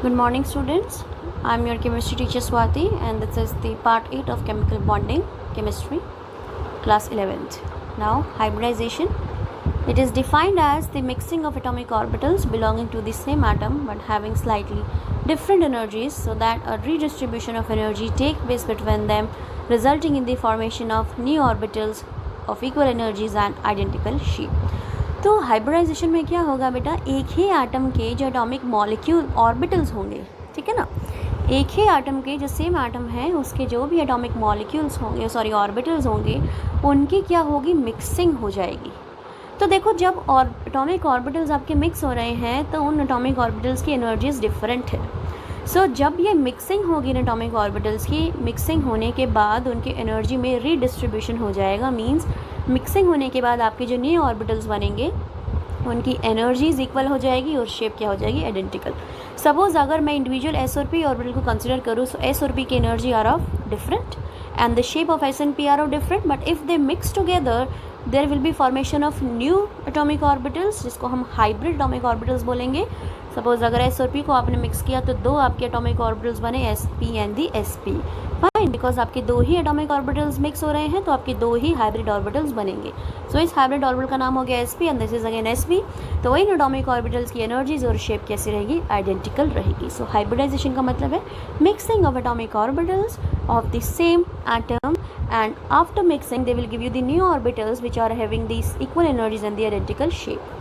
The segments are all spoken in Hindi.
Good morning, students. I'm your chemistry teacher Swati, and this is the part 8 of chemical bonding chemistry, class 11th. Now, hybridization. It is defined as the mixing of atomic orbitals belonging to the same atom but having slightly different energies so that a redistribution of energy takes place between them, resulting in the formation of new orbitals of equal energies and identical shape. तो हाइब्रिडाइजेशन में क्या होगा बेटा, एक ही एटम के जो एटॉमिक मॉलिक्यूल ऑर्बिटल्स होंगे, ठीक है ना, एक ही एटम के जो सेम एटम है उसके जो भी एटॉमिक मॉलिक्यूल्स होंगे, ऑर्बिटल्स होंगे, उनकी क्या होगी, मिक्सिंग हो जाएगी। तो देखो, जब एटॉमिक ऑर्बिटल्स आपके मिक्स हो रहे हैं तो उन एटॉमिक ऑर्बिटल्स की एनर्जीज डिफरेंट है। सो जब ये मिक्सिंग होगी ना, एटॉमिक ऑर्बिटल्स की मिक्सिंग होने के बाद उनकी एनर्जी में रीडिस्ट्रीब्यूशन हो जाएगा। मींस मिक्सिंग होने के बाद आपके जो न्यू ऑर्बिटल्स बनेंगे उनकी एनर्जीज इक्वल हो जाएगी और शेप क्या हो जाएगी, आइडेंटिकल। सपोज अगर मैं इंडिविजुअल एस और पी ऑर्बिटल को कंसिडर करूँ, सो एस और पी की energy are of different and the shape of s and p are of different, but if they mix together there will be formation of new atomic orbitals, जिसको हम हाइब्रिड एटॉमिक ऑर्बिटल्स बोलेंगे। सपोज अगर एस और पी को आपने मिक्स किया तो दो आपके एटॉमिक ऑर्बिटल्स बने, s p and the S P. Fine, because आपके दो ही एटॉमिक ऑर्बिटल्स मिक्स हो रहे हैं तो आपके दो ही हाइब्रिड ऑर्बिटल्स बनेंगे। सो इस हाइब्रिड ऑर्बिटल का नाम हो गया S p and this is again S P. तो वही एटॉमिक ऑर्बिटल्स की एनर्जीज और शेप कैसी रहेगी, आइडेंटिकल रहेगी। सो हाइब्रिडाइजेशन का मतलब है mixing of atomic orbitals of the same atom, and after mixing they will give you the new orbitals which are having these equal energies and the identical shape,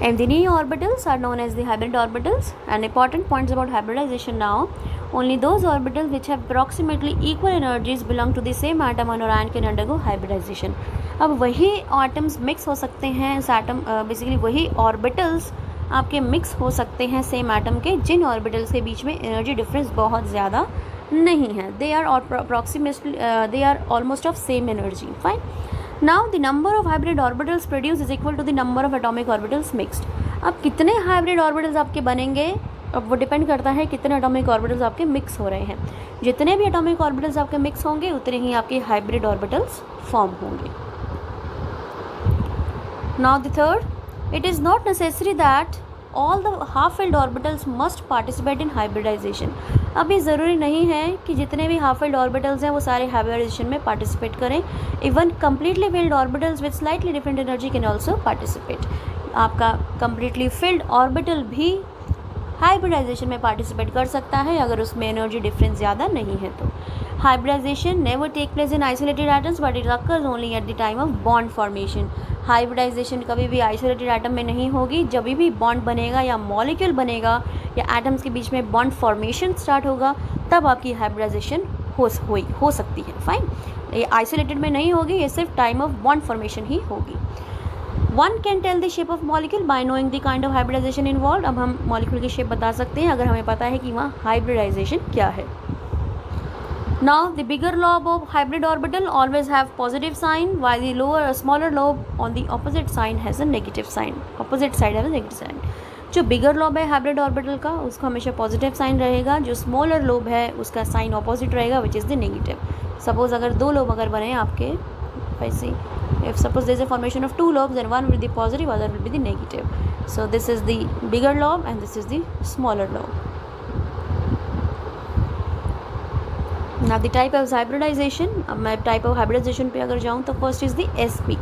and the new orbitals are known as the hybrid orbitals. And important points about hybridization now: only those orbitals which have approximately equal energies belong to the same atom or ion can undergo hybridization. अब वही एटम्स मिक्स हो सकते हैं, इस एटम बेसिकली वही ऑर्बिटल्स आपके मिक्स हो सकते हैं सेम एटम के, जिन ऑर्बिटल्स के बीच में एनर्जी डिफरेंस बहुत ज़्यादा नहीं है। They are approximately they are almost of same energy. Fine, now the number of hybrid orbitals produce is equal to the number of atomic orbitals mixed. अब कितने हाइब्रिड ऑर्बिटल्स आपके बनेंगे, अब वो डिपेंड करता है कितने एटॉमिक ऑर्बिटल्स आपके मिक्स हो रहे हैं। जितने भी एटॉमिक ऑर्बिटल्स आपके मिक्स होंगे उतने ही आपके हाइब्रिड ऑर्बिटल्स फॉर्म होंगे। Now the third, it is not necessary that all the half filled orbitals must participate in hybridization. अब ये ज़रूरी नहीं है कि जितने भी हाफ फिल्ड ऑर्बिटल्स हैं वो सारे हाइब्रिडाइजेशन में पार्टिसिपेट करें। Even completely field orbitals with slightly different energy can also participate. आपका कम्प्लीटली फिल्ड ऑर्बिटल भी हाइब्रिडाइजेशन में पार्टिसिपेट कर सकता है अगर उसमें एनर्जी डिफरेंस ज़्यादा नहीं है तो। Hybridization never take place in isolated atoms but it occurs only at the time of bond formation. Hybridization कभी भी आइसोलेटेड एटम में नहीं होगी, जब भी बॉन्ड बनेगा या मॉलिक्यूल बनेगा या एटम्स के बीच में बॉन्ड फॉर्मेशन स्टार्ट होगा तब आपकी हाइब्रिडाइजेशन हो सकती है। फाइन, ये आइसोलेटेड में नहीं होगी, ये सिर्फ टाइम ऑफ बॉन्ड फॉर्मेशन ही होगी। One can tell the shape of molecule by knowing the kind of hybridization involve. अब हम मॉलिक्यूल की शेप बता सकते हैं अगर हमें पता है कि वहाँ हाइब्रिडाइजेशन क्या है। Now the bigger lobe of hybrid orbital always have positive sign while the smaller lobe on the opposite sign has a negative sign. Opposite side has a negative sign. जो बिगर लोब है हाइब्रिड ऑर्बिटल का उसका हमेशा पॉजिटिव साइन रहेगा, जो स्मॉलर लोब है उसका साइन ऑपोजिट रहेगा which is the negative. Suppose अगर दो लोब अगर बने आपके वैसे, if suppose there is a formation of two lobes then one will be positive, other will be the negative. So this is the bigger lobe and this is the smaller lobe. Now the type of hybridization, अब मैं type of hybridization पे अगर जाऊँ तो first is the sp.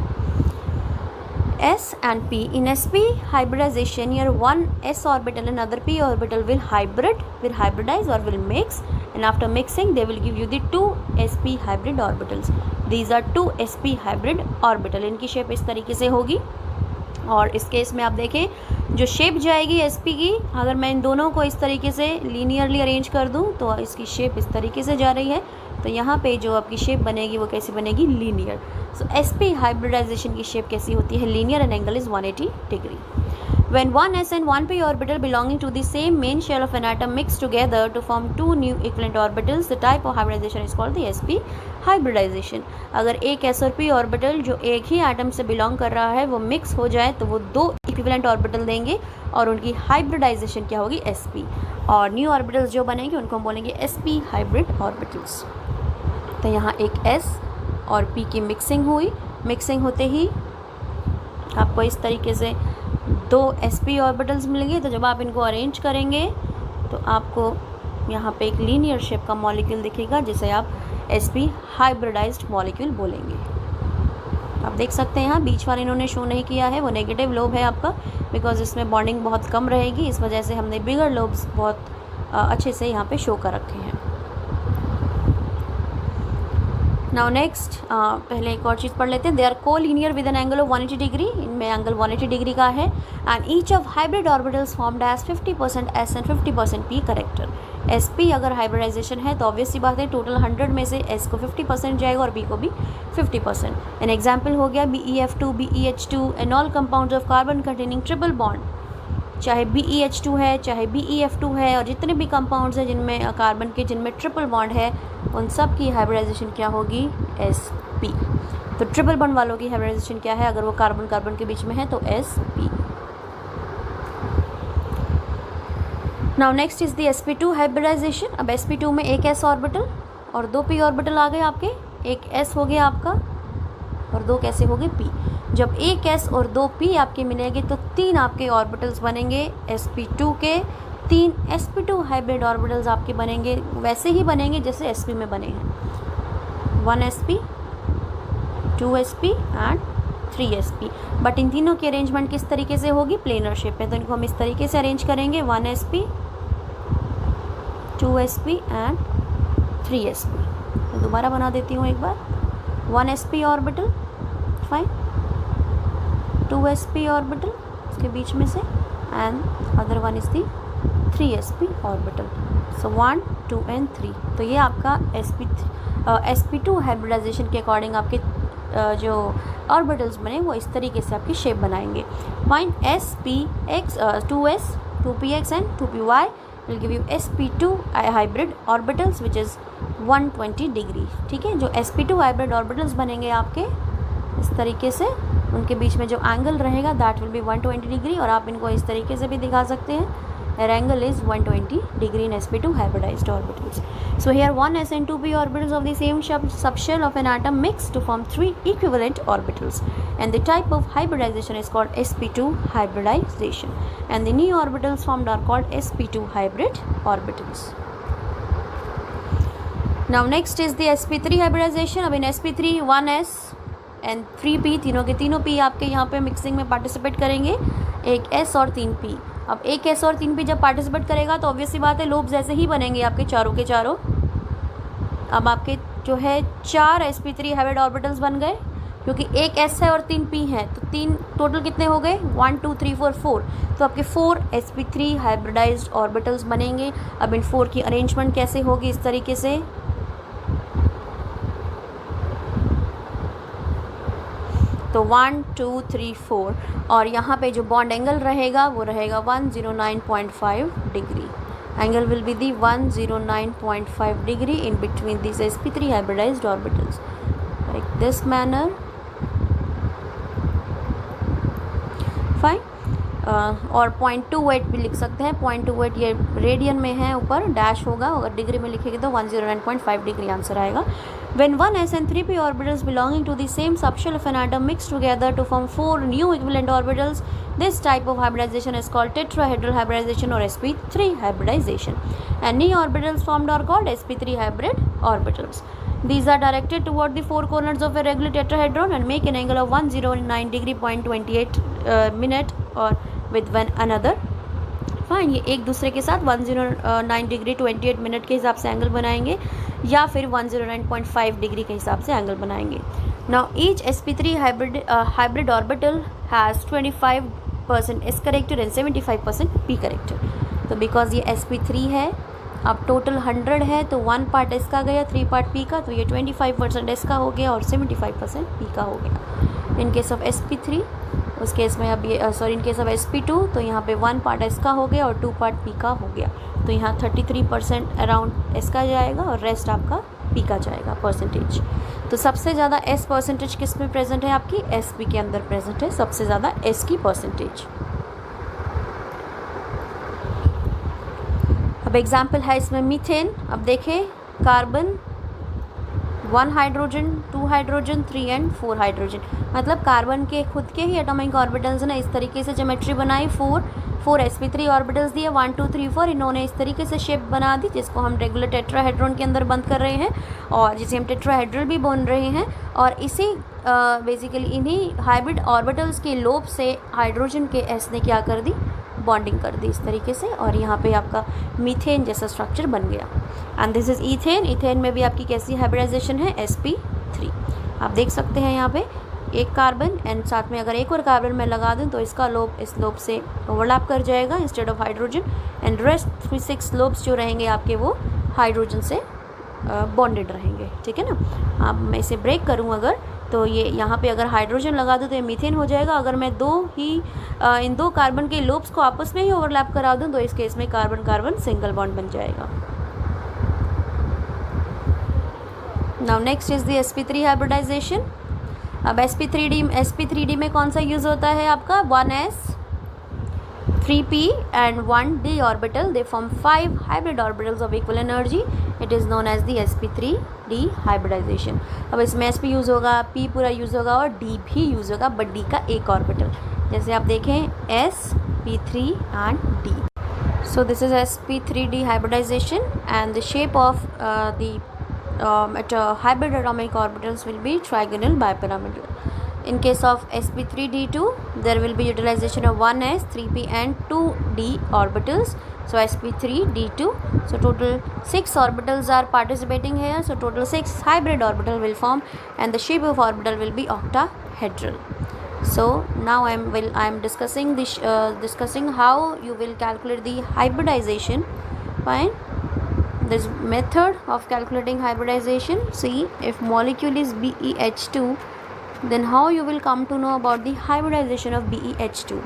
S and p. In sp hybridization, your one s orbital and other p orbital will hybridize or will mix, and after mixing they will give you the two sp hybrid orbitals. These are two sp hybrid orbital. इनकी शेप इस तरीके से होगी और इस केस में आप देखें जो शेप जाएगी sp की, अगर मैं इन दोनों को इस तरीके से लीनियरली अरेंज कर दूं तो इसकी शेप इस तरीके से जा रही है, तो यहाँ पे जो आपकी शेप बनेगी वो कैसी बनेगी, लीनियर। सो sp हाइब्रिडाइजेशन की शेप कैसी होती है, linear, and angle is 180 degree. When one s and one p orbital belonging to the same main shell of an atom mix together to form two new equivalent orbitals, the type of hybridization is called the sp hybridization. अगर एक s और p ऑर्बिटल जो एक ही एटम से बिलोंग कर रहा है वो मिक्स हो जाए तो वो दो इक्विवेलेंट ऑर्बिटल देंगे और उनकी हाइब्रिडाइजेशन क्या होगी, sp। और न्यू ऑर्बिटल्स जो बनेंगे उनको हम बोलेंगे sp हाइब्रिड ऑर्बिटल्स। तो यहाँ एक s और p की मिक्सिंग होते ही आपको इस तरीके से दो sp ऑर्बिटल्स मिलेंगे। तो जब आप इनको अरेंज करेंगे तो आपको यहाँ पे एक लीनियर शेप का मॉलिक्यूल दिखेगा जिसे आप sp हाइब्रिडाइज्ड मॉलिक्यूल बोलेंगे। आप देख सकते हैं यहाँ बीच वाले इन्होंने शो नहीं किया है, वो नेगेटिव लोब है आपका, बिकॉज इसमें बॉन्डिंग बहुत कम रहेगी, इस वजह से हमने बिगर लोब्स बहुत अच्छे से यहाँ पे शो कर रखे हैं। नाउ नेक्स्ट पहले एक और चीज़ पढ़ लेते हैं। दे आर को linear with an angle of 180 degree, इनमें एंगल 180 डिग्री का है। And each of hybrid orbitals formed as 50% s and 50% p character. sp अगर हाइब्रिडाइजेशन है तो ऑब्वियस सी बात है टोटल 100 में से s को 50% जाएगा और p को भी 50%। एन एग्जाम्पल हो गया BeF2, BeH2 and all compounds of carbon containing triple bond, चाहे BeH2 है चाहे BeF2 है, और जितने भी कंपाउंड्स हैं जिनमें कार्बन के जिनमें ट्रिपल बॉन्ड है उन सब की हाइब्रिडाइजेशन क्या होगी, sp। तो ट्रिपल बॉन्ड वालों की हाइब्रिडाइजेशन क्या है, अगर वो कार्बन कार्बन के बीच में है तो sp। Now next is the sp2 hybridization. अब sp2 में एक s ऑर्बिटल और 2 p ऑर्बिटल आ गए आपके, एक s हो गया आपका और 2 कैसे हो गए p। जब एक s और 2 p आपके मिलेंगे तो 3 आपके ऑर्बिटल्स बनेंगे sp2 के, 3 sp2 हाइब्रिड ऑर्बिटल्स आपके बनेंगे, वैसे ही बनेंगे जैसे sp में बने हैं, 1 sp 2 sp and 3 sp। But in तीनों की अरेंजमेंट किस तरीके से होगी, प्लेनर शेप में, तो इनको हम इस तरीके से अरेंज करेंगे, 1 sp 2 sp एंड 3 sp। तो दोबारा बना देती हूँ एक बार, 1 sp orbital, fine, 2 sp orbital इसके बीच में से and other one is the 3 sp orbital. So 1 2 and 3। तो ये आपका sp2 हाइब्रिडाइजेशन के अकॉर्डिंग आपके जो ऑर्बिटल्स बने वो इस तरीके से आपकी शेप बनाएंगे। Fine, spx 2s 2px and 2py will give you sp2 hybrid orbitals which is 120 degree. ठीक है, जो sp2 हाइब्रिड ऑर्बिटल्स बनेंगे आपके इस तरीके से, उनके बीच में जो एंगल रहेगा दैट विल बी 120 डिग्री, और आप इनको इस तरीके से भी दिखा सकते हैं, their angle is 120 degree in sp2 hybridized orbitals. So here 1s and 2p orbitals of the same subshell of an atom mix to form 3 equivalent orbitals, and the type of hybridization is called sp2 hybridization, and the new orbitals formed are called sp2 hybrid orbitals. Now next is the sp3 hybridization. अब in sp3 1s and 3p, तीनों के तीनों p आपके यहाँ पे मिक्सिंग में पार्टिसिपेट करेंगे, एक s और 3 p। अब एक s और 3 p जब पार्टिसिपेट करेगा तो ऑब्वियस सी बात है लोब्स ऐसे ही बनेंगे आपके चारों के चारों। अब आपके जो है 4 sp3 हाइब्रिड ऑर्बिटल्स बन गए, क्योंकि एक s है और 3 p है, तो 3 टोटल कितने हो गए, 1 2 3 4 4, तो आपके 4 sp3 हाइब्रिडाइज्ड ऑर्बिटल्स बनेंगे। अब इन 4 की अरेंजमेंट कैसे होगी, इस तरीके से, तो 1 2 3 4, और यहाँ पे जो बॉन्ड एंगल रहेगा वो रहेगा 109.5 degree. Angle will be the 109.5 degree in between this sp3 hybridized orbitals like this manner. Fine, और 0.28 भी लिख सकते हैं, 0.28 ये रेडियन में है, ऊपर डैश होगा, अगर डिग्री में लिखेंगे तो 109.5 डिग्री आंसर आएगा। When 1s and 3p orbitals belonging to the same subshell of an atom mix together to form 4 new equivalent orbitals, this type of hybridization is called tetrahedral hybridization or sp3 hybridization, and new orbitals formed are called sp3 hybrid orbitals. These are directed toward the 4 corners of a regular tetrahedron and make an angle of 109 degree 0.28 minute or with one another. Fine, ये एक दूसरे के साथ 109 डिग्री 28 मिनट के हिसाब से एंगल बनाएंगे, या फिर 109.5 डिग्री के हिसाब से एंगल बनाएंगे। Now each sp3 hybrid orbital has 25% s character and 75% p character. तो बिकॉज ये sp3 है, अब टोटल 100 है, तो 1 पार्ट s का गया, 3 पार्ट p का, तो ये 25% s का हो गया और 75% p का हो गया। इन केस ऑफ sp3, उस केस में अब ये sorry in case of sp2, तो यहाँ पे 1 पार्ट s का हो गया और 2 पार्ट p का हो गया, तो यहाँ 33% अराउंड s का जाएगा और रेस्ट आपका p का जाएगा परसेंटेज। तो सबसे ज़्यादा s परसेंटेज किस में प्रेजेंट है, आपकी sp के अंदर प्रेजेंट है सबसे ज़्यादा s की परसेंटेज। अब एग्जाम्पल है इसमें मीथेन। अब देखें, carbon 1 hydrogen 2 hydrogen 3 and 4 hydrogen, मतलब कार्बन के खुद के ही एटॉमिक ऑर्बिटल्स ने इस तरीके से ज्योमेट्री बनाई, 4 4 sp3 ऑर्बिटल्स दिए, 1 2 3 4। इन्होंने इस तरीके से शेप बना दी जिसको हम रेगुलर टेट्राहेड्रॉन के अंदर बंद कर रहे हैं और जिसे हम टेट्राहेड्रल भी बोल रहे हैं। और इसी बेसिकली इन्हीं हाइब्रिड ऑर्बिटल्स के लोब से हाइड्रोजन के एस ने क्या कर दी, बॉन्डिंग कर दी इस तरीके से, और यहाँ पे आपका मीथेन जैसा स्ट्रक्चर बन गया। And this is ethane. Ethane में भी आपकी कैसी हाइब्रिडाइजेशन है, sp3। आप देख सकते हैं यहाँ पे एक कार्बन एंड साथ में अगर एक और कार्बन मैं लगा दूँ तो इसका लोब इस लोब से ओवरलैप कर जाएगा instead of hydrogen, and rest 6 lobes जो रहेंगे आपके वो हाइड्रोजन से बॉन्डेड रहेंगे। ठीक है ना। अब मैं इसे ब्रेक करूँ अगर, तो ये यहाँ पे अगर हाइड्रोजन लगा दूँ तो ये मीथेन हो जाएगा। अगर मैं इन दो कार्बन के लोब्स को आपस में ही ओवरलैप करा दूँ तो इस केस में कार्बन कार्बन सिंगल बॉन्ड बन जाएगा। Now next is the sp3 hybridization. अब sp3d में कौन सा यूज़ होता है आपका, 1s 3p and 1d orbital, they form 5 hybrid orbitals of equal energy. It is known as the sp3d hybridization. अब इसमें sp यूज़ होगा, p पूरा यूज़ होगा और d भी यूज़ होगा, बट d का एक ऑर्बिटल। जैसे आप देखें s p3 and d। So this is sp3d hybridization and the shape of the hybrid atomic orbitals will be trigonal bipyramidal. In case of sp3d2 there will be utilization of 1s 3p and 2d orbitals. So sp3d2, so total 6 orbitals are participating here, so total 6 hybrid orbital will form and the shape of orbital will be octahedral. So now I am discussing this discussing how you will calculate the hybridization. Fine. This method of calculating hybridization, see, if molecule is BeH2, then how you will come to know about the hybridization of BeH2.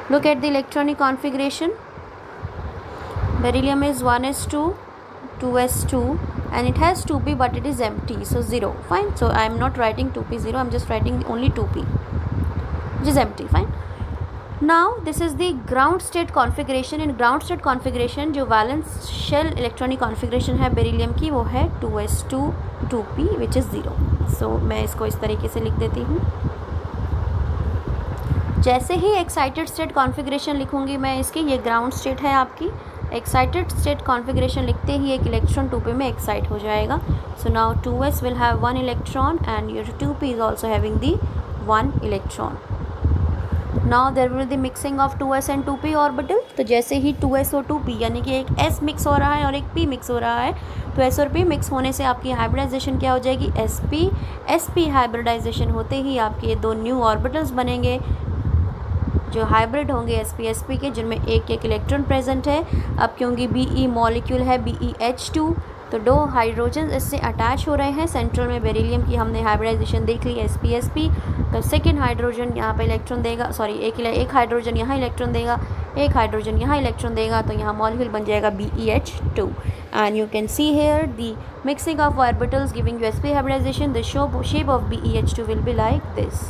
Look at the electronic configuration. Beryllium is 1s2 2s2 and it has 2p but it is empty, so 0. Fine. So I am not writing 2p 0, I am just writing only 2p which is empty. Fine. Now this is the ground state configuration. In ground state configuration जो वैलेंस शेल इलेक्ट्रॉनिक कॉन्फ़िगरेशन है बेरिलियम की वो है 2s2 2p which is 0. So मैं इसको इस तरीके से लिख देती हूँ। जैसे ही एक्साइटेड स्टेट कॉन्फ़िगरेशन लिखूँगी मैं इसकी, ये ग्राउंड स्टेट है आपकी, एक्साइटेड स्टेट कॉन्फ़िगरेशन लिखते ही एक इलेक्ट्रॉन 2p में एक्साइट हो जाएगा। So now 2s will have 1 electron and your 2p is also having the 1 electron. Now there will be mixing of 2s and 2p orbital. तो जैसे ही 2s और 2p यानी कि एक s मिक्स हो रहा है और एक p मिक्स हो रहा है, तो s और p मिक्स होने से आपकी हाइब्रिडाइजेशन क्या हो जाएगी, sp हाइब्रिडाइजेशन होते ही आपके दो न्यू ऑर्बिटल्स बनेंगे जो हाइब्रिड होंगे sp के, जिनमें एक एक इलेक्ट्रॉन प्रेजेंट है। अब क्योंकि Be मॉलिक्यूल है BeH2 तो दो हाइड्रोजन इससे अटैच हो रहे हैं। सेंट्रल में बेरिलियम की हमने हाइब्रिडाइजेशन देख ली sp तो सेकेंड हाइड्रोजन यहाँ पे इलेक्ट्रॉन देगा, सॉरी एक हाइड्रोजन यहाँ इलेक्ट्रॉन देगा, एक हाइड्रोजन यहाँ इलेक्ट्रॉन देगा, तो यहाँ मॉलिक्यूल बन जाएगा BeH2। And you can see here the mixing of orbitals giving you sp hybridization. The shape of BeH2 will be like this.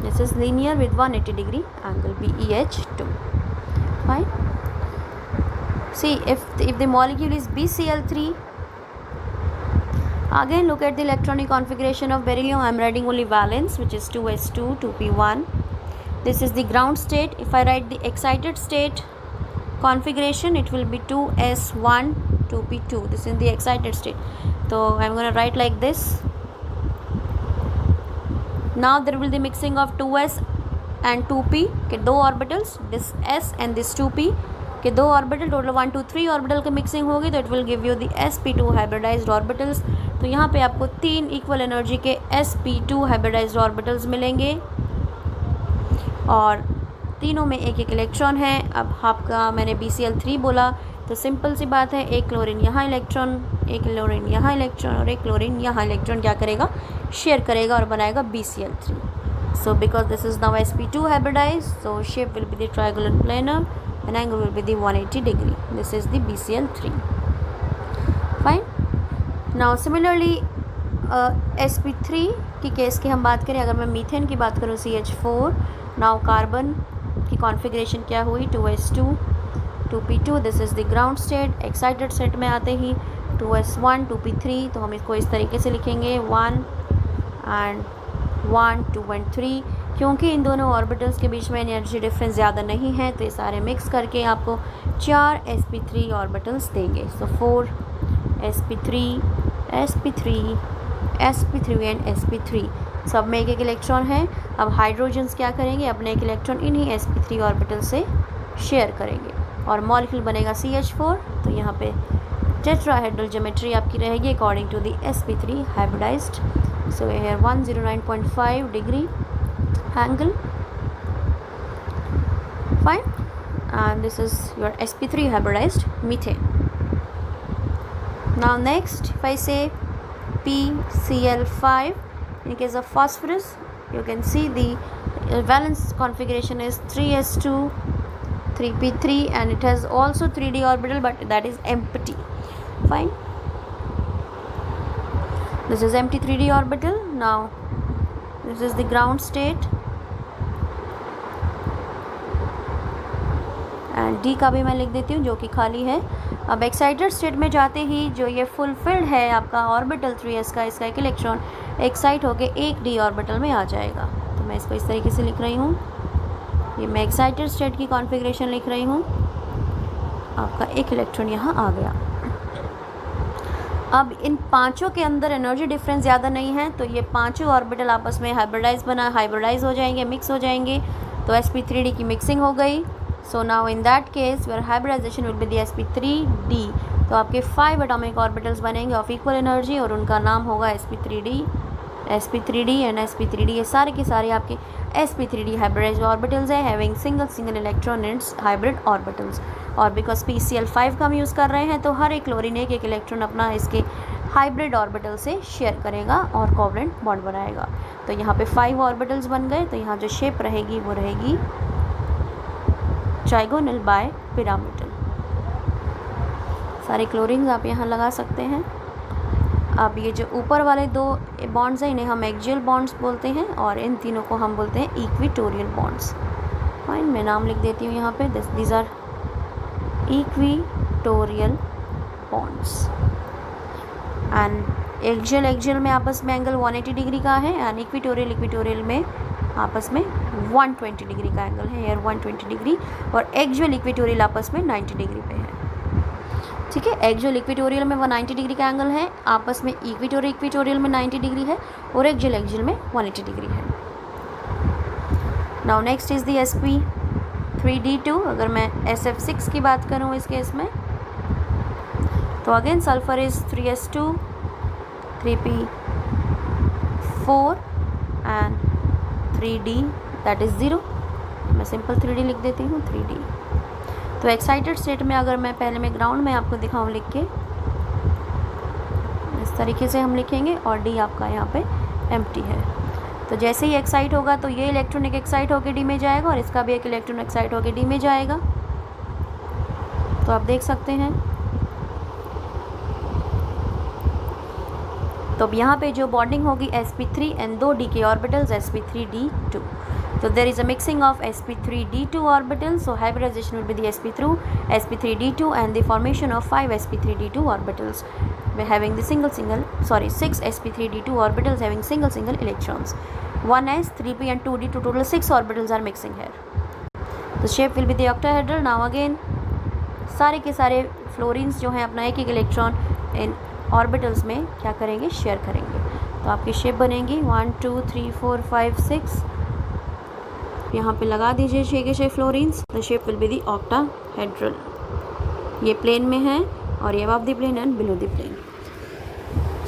This is linear with 180 degree angle BeH2. Fine. See, if the molecule is BCl3, again look at the electronic configuration of beryllium. I am writing only valence, which is 2s2 2p1. This is the ground state. If I write the excited state configuration, it will be 2s1 2p2. This is the excited state. So I am going to write like this. Now there will be mixing of 2s and 2p के दो orbitals, this s and this 2p के दो ऑर्बिटल, टोटल 1 2 3 ऑर्बिटल की मिक्सिंग होगी तो it will give you the sp2 hybridized orbitals. तो यहाँ पे आपको 3 इक्वल एनर्जी के sp2 हाइब्रिडाइज्ड ऑर्बिटल्स मिलेंगे और तीनों में एक एक इलेक्ट्रॉन है। अब आपका मैंने BCl3 बोला तो सिंपल सी बात है, एक क्लोरीन यहाँ इलेक्ट्रॉन, एक क्लोरीन यहाँ इलेक्ट्रॉन और एक क्लोरीन यहाँ इलेक्ट्रॉन क्या करेगा, शेयर करेगा और बनाएगा BCl3। So because this is now sp2 hybridized, so shape will be the triangular planar and angle will be the 180 degree. This is the BCl3. Fine. Now similarly sp3 की केस की हम बात करें, अगर मैं मीथेन की बात करूँ CH4, नाउ कार्बन की कॉन्फ़िगरेशन क्या हुई, 2s2 2p2, this is the ground state. Excited state में आते ही 2s1 2p3, तो हम इसको इस तरीके से लिखेंगे 1 and 1 2 and 3 क्योंकि इन दोनों ऑर्बिटल्स के बीच में एनर्जी डिफरेंस ज़्यादा नहीं है तो ये सारे मिक्स करके आपको 4 sp3 ऑर्बिटल्स देंगे। सो 4 sp3 sp3 sp3 and sp3 सब में एक इलेक्ट्रॉन है। अब हाइड्रोजन्स क्या करेंगे, अपने एक इलेक्ट्रॉन इन्हीं sp3 ऑर्बिटल से शेयर करेंगे और मॉलिक्यूल बनेगा CH4। तो यहाँ पे टेट्राहेड्रल ज्योमेट्री आपकी रहेगी according to the sp3 hybridized. So here 109.5 degree angle, fine, and this is your sp3 hybridized methane. Now next, if I say PCl5, in case of phosphorus you can see the valence configuration is 3s2 3p3 and it has also 3d orbital but that is empty, fine. This is empty 3d orbital. Now this is the ground state and D का भी मैं लिख देती हूँ जो कि खाली है। अब एक्साइटेड स्टेट में जाते ही जो ये फुलफिल्ड है आपका ऑर्बिटल 3s का, इसका एक इलेक्ट्रॉन एक्साइट होके एक डी ऑर्बिटल में आ जाएगा। तो मैं इसको इस तरीके से लिख रही हूँ, ये मैं एक्साइटेड स्टेट की कॉन्फ़िगरेशन लिख रही हूँ। आपका एक इलेक्ट्रॉन यहाँ आ गया। अब इन पांचों के अंदर एनर्जी डिफरेंस ज़्यादा नहीं है तो ये पांचों ऑर्बिटल आपस में हाइब्रिडाइज हो जाएंगे, मिक्स हो जाएंगे। तो sp3d की मिक्सिंग हो गई। So now in that case your hybridization will be the sp3d। तो आपके 5 एटॉमिक ऑर्बिटल्स बनेंगे ऑफ इक्वल एनर्जी और उनका नाम होगा sp3d एंड sp3d। ये सारे के सारे आपके sp3d हाइब्रिडाइज्ड ऑर्बिटल्स है having single electron in hybrid orbitals. और बिकॉज PCl5 का हम यूज़ कर रहे हैं तो हर एक क्लोरीन एक इलेक्ट्रॉन अपना इसके हाइब्रिड ऑर्बिटल से शेयर करेगा और कोवलेंट बॉन्ड बनाएगा। तो यहाँ पे 5 ऑर्बिटल्स बन गए। तो यहाँ जो शेप रहेगी वो रहेगी ट्राइगोनल बाय पिरामिडल। सारे क्लोरीन्स आप यहाँ लगा सकते हैं। अब ये जो ऊपर वाले 2 बॉन्ड्स हैं इन्हें हम एक्सियल बॉन्ड्स बोलते हैं और इन तीनों को हम बोलते हैं इक्विटोरियल बॉन्ड्स। फाइन, मैं नाम लिख देती हूँ यहाँ पे, these are equatorial bonds. And axial में आपस में एंगल 180 डिग्री का है एंड इक्विटोरियल में आपस में 120 डिग्री का एंगल है, यार 120 डिग्री। और एक्सियल इक्विटोरियल आपस में 90 डिग्री पे है। ठीक है, एक्सियल इक्विटोरियल में 190 डिग्री का एंगल है, आपस में इक्विटोरियल में 90 डिग्री है और एक्सियल में 180 डिग्री है। Now next is the sp3d2। अगर मैं SF6 की बात करूँ इस केस में तो again sulphur is 3s2 3p4 and 3d that is 0। मैं सिंपल 3d लिख देती हूँ 3d। तो एक्साइटेड स्टेट में अगर मैं पहले मैं ग्राउंड में आपको दिखाऊँ लिख के, इस तरीके से हम लिखेंगे और d आपका यहाँ पे एम्प्टी है। तो जैसे ही एक्साइट होगा तो ये इलेक्ट्रॉन एक एक्साइट होकर डी में जाएगा और इसका भी एक इलेक्ट्रॉन एक्साइट होकर डी में जाएगा। तो आप देख सकते हैं। तो अब यहाँ पे जो बॉन्डिंग होगी sp3 एंड 2 d के ऑर्बिटल्स sp3d2। तो there is a mixing of sp3d2 orbitals. So hybridization will be the sp3d2 and the formation of 5 sp3d2 orbitals having the 6 sp3d2 orbitals having single electrons, 1s 3p and 2d to total 6 orbitals are mixing here. The shape will be the octahedral. Now again सारे के सारे फ्लोरीन्स जो हैं अपना एक इलेक्ट्रॉन इन ऑर्बिटल्स में क्या करेंगे, शेयर करेंगे। तो आपकी शेप बनेगी 1 2 3 4 5 6। यहाँ पे लगा दीजिए 6 के 6 fluorines. The shape will be the octahedral. ये प्लेन में है और ये above the plane and below the plane.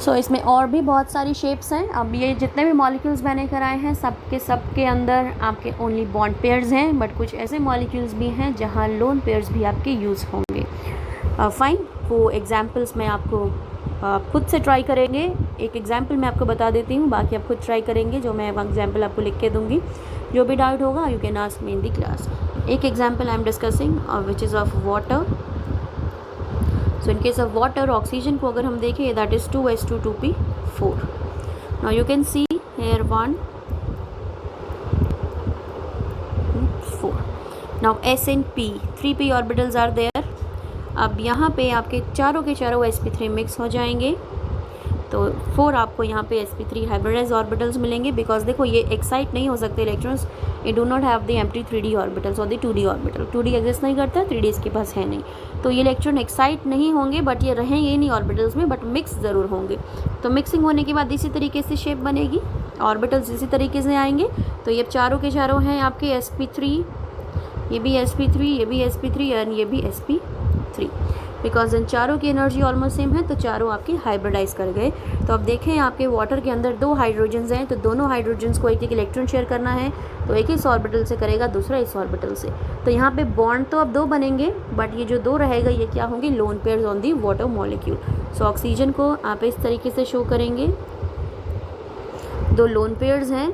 So इसमें और भी बहुत सारी शेप्स हैं। अब ये जितने भी मॉलिक्यूल्स मैंने कराए हैं सबके अंदर आपके ओनली बॉन्ड पेयर्स हैं, बट कुछ ऐसे मॉलिक्यूल्स भी हैं जहाँ लोन पेयर्स भी आपके यूज़ होंगे। फाइन, वो एग्जांपल्स मैं आपको खुद से ट्राई करेंगे। एक एग्जांपल मैं आपको बता देती हूँ, बाकी आप खुद ट्राई करेंगे। जो मैं एग्जांपल आपको लिख के दूँगी, जो भी डाउट होगा you can ask me in the class. एक example I am discussing which is of water. So in case of water oxygen को अगर हम देखें that is 2s2 2p4। Now you can see here 1 4। नाउ s and p 3p orbitals are there. अब यहाँ पे आपके चारों के चारों sp3 मिक्स हो जाएंगे तो 4 आपको यहाँ पे sp3 हाइब्रिडाइज ऑर्बिटल्स मिलेंगे, बिकॉज देखो ये एक्साइट नहीं हो सकते इलेक्ट्रॉन्स, ये do not have the empty 3d orbitals और the 2d orbital. 2d exist नहीं करता, 3d इसके पास है नहीं, तो ये इलेक्ट्रॉन एक्साइट नहीं होंगे, बट ये रहेंगे नहीं ऑर्बिटल्स में, बट मिक्स ज़रूर होंगे। तो मिक्सिंग होने के बाद इसी तरीके से शेप बनेगी, ऑर्बिटल्स इसी तरीके से आएंगे। तो ये चारों के चारों हैं आपके sp3, ये भी sp3, ये भी sp3 एंड ये भी sp3, बिकॉज इन चारों की एनर्जी ऑलमोस्ट सेम है, तो चारों आपके हाइब्रिडाइज कर गए। तो अब देखें आपके वाटर के अंदर 2 हाइड्रोजन्स हैं, तो दोनों हाइड्रोजन्स को एक एक इलेक्ट्रॉन शेयर करना है, तो एक इस ऑर्बिटल से करेगा, दूसरा इस ऑर्बिटल से। तो यहाँ पे बॉन्ड तो अब 2 बनेंगे, बट ये जो 2 रहेगा ये क्या होंगे, lone pairs on the water molecule. So oxygen को आप इस तरीके से शो करेंगे, 2 लोन पेयर्स हैं।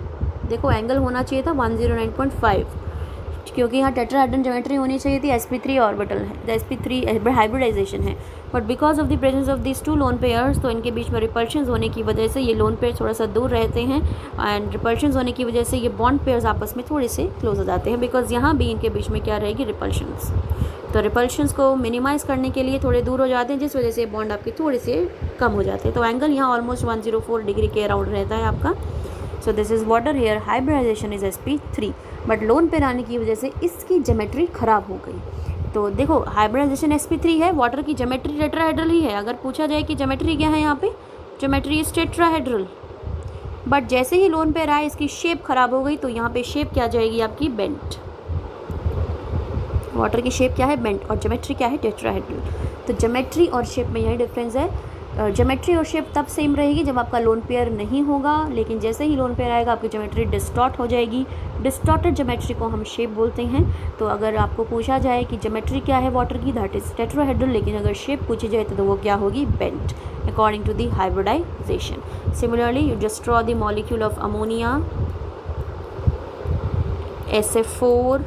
देखो एंगल होना चाहिए था 109.5, क्योंकि यहाँ टेट्राहेड्रन ज्योमेट्री होनी चाहिए थी, sp3 ऑर्बिटल है, sp3 हाइब्रिडाइजेशन है, but because of the presence of this 2 lone pairs, तो इनके बीच में रिपल्शंस होने की वजह से ये लोन पेयर थोड़ा सा दूर रहते हैं, एंड रिपल्शंस होने की वजह से ये बॉन्ड पेयर्स आपस में थोड़े से क्लोज हो जाते हैं, बिकॉज यहाँ भी इनके बीच में क्या रहेगी, रिपल्शंस। तो रिपल्शंस को मिनिमाइज़ करने के लिए थोड़े दूर हो जाते हैं, जिस वजह से बॉन्ड आपके थोड़े से कम हो जाते हैं। तो एंगल यहाँ ऑलमोस्ट 104 डिग्री के अराउंड रहता है आपका। So this is water, here hybridization is sp3, but lone pair आने की वजह से इसकी ज्योमेट्री ख़राब हो गई। तो देखो हाइब्रिडाइजेशन sp3 है, वाटर की ज्योमेट्री टेट्राहेड्रल ही है। अगर पूछा जाए कि ज्योमेट्री क्या है, यहाँ पे ज्योमेट्री इज टेट्राहेड्रल, बट जैसे ही लोन पेयर आए इसकी शेप ख़राब हो गई, तो यहाँ पे शेप क्या जाएगी आपकी, बेंट। वाटर की शेप क्या है, बेंट, और ज्योमेट्री क्या है, टेट्राहेड्रल। तो ज्योमेट्री और शेप में यही डिफरेंस है। ज्योमेट्री और शेप तब सेम रहेगी जब आपका लोन पेयर नहीं होगा, लेकिन जैसे ही लोन पेयर आएगा आपकी ज्योमेट्री डिस्टॉर्ट हो जाएगी। डिस्टॉर्टेड ज्योमेट्री को हम शेप बोलते हैं। तो अगर आपको पूछा जाए कि ज्योमेट्री क्या है वाटर की, दैट इज़ टेट्राहेड्रल, लेकिन अगर शेप पूछी जाए तो वो क्या होगी, bent, according to the hybridization. Similarly you just draw the molecule of ammonia, SF4,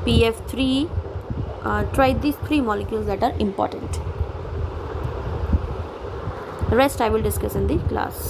PF3, try these 3 molecules that are important. Rest I will discuss in the class.